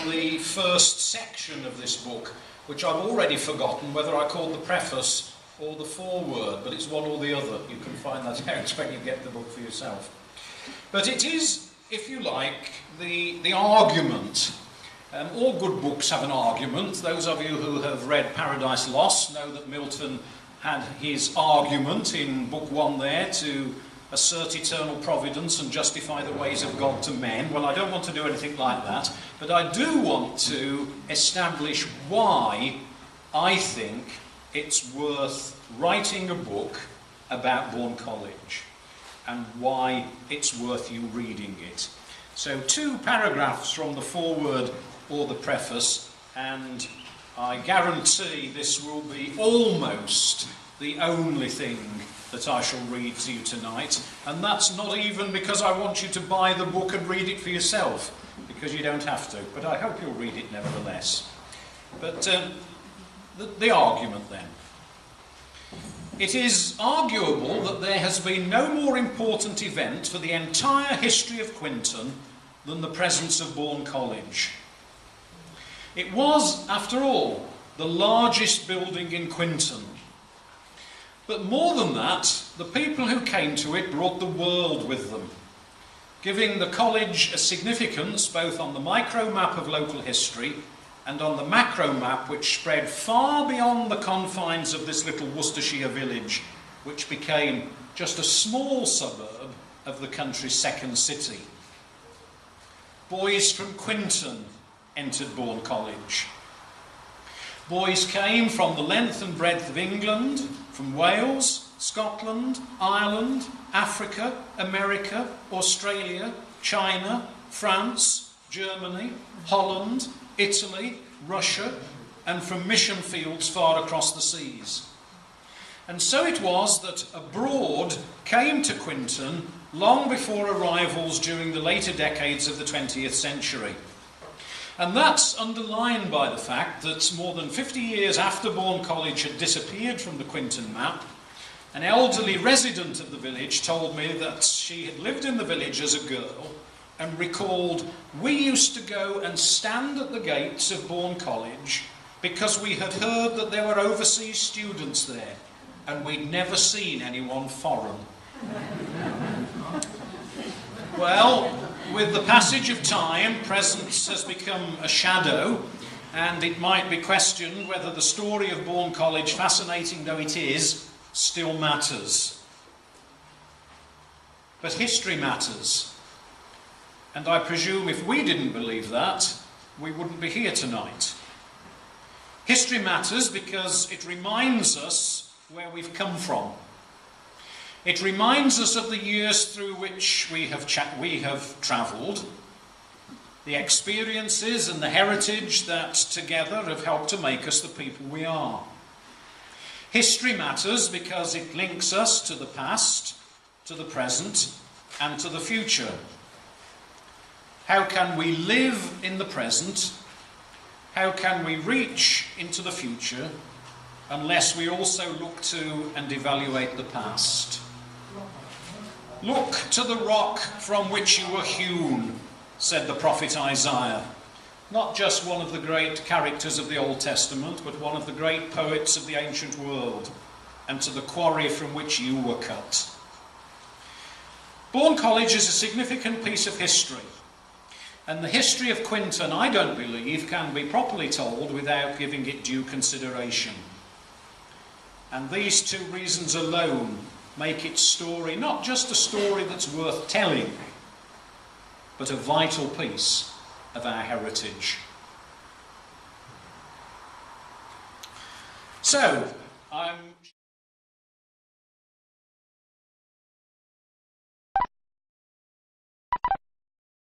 the first section of this book, which I've already forgotten whether I called the preface or the foreword, but it's one or the other. You can find that out when you get the book for yourself. But it is, if you like, the argument. All good books have an argument. Those of you who have read Paradise Lost know that Milton had his argument in book 1 there to assert eternal providence and justify the ways of God to men. Well, I don't want to do anything like that, but I do want to establish why I think it's worth writing a book about Bourne College and why it's worth you reading it. So 2 paragraphs from the foreword or the preface, and I guarantee this will be almost the only thing that I shall read to you tonight, and that's not even because I want you to buy the book and read it for yourself, because you don't have to, but I hope you'll read it nevertheless. But the argument then. It is arguable that there has been no more important event for the entire history of Quinton than the presence of Bourne College. It was, after all, the largest building in Quinton. But more than that, the people who came to it brought the world with them, giving the college a significance both on the micro map of local history and on the macro map which spread far beyond the confines of this little Worcestershire village, which became just a small suburb of the country's second city. Boys from Quinton entered Bourne College. Boys came from the length and breadth of England, from Wales, Scotland, Ireland, Africa, America, Australia, China, France, Germany, Holland, Italy, Russia, and from mission fields far across the seas. And so it was that abroad came to Quinton long before arrivals during the later decades of the 20th century. And that's underlined by the fact that more than 50 years after Bourne College had disappeared from the Quinton map, an elderly resident of the village told me that she had lived in the village as a girl and recalled, "We used to go and stand at the gates of Bourne College because we had heard that there were overseas students there, and we'd never seen anyone foreign." Well, with the passage of time, presence has become a shadow, and it might be questioned whether the story of Bourne College, fascinating though it is, still matters. But history matters, and I presume if we didn't believe that, we wouldn't be here tonight. History matters because it reminds us where we've come from. It reminds us of the years through which we have travelled, the experiences and the heritage that together have helped to make us the people we are. History matters because it links us to the past, to the present, and to the future. How can we live in the present? How can we reach into the future unless we also look to and evaluate the past? "Look to the rock from which you were hewn," said the prophet Isaiah. Not just one of the great characters of the Old Testament, but one of the great poets of the ancient world, and to the quarry from which you were cut. Bourne College is a significant piece of history, and the history of Quinton, I don't believe, can be properly told without giving it due consideration. And these 2 reasons alone make its story not just a story that's worth telling, but a vital piece of our heritage. So, I'm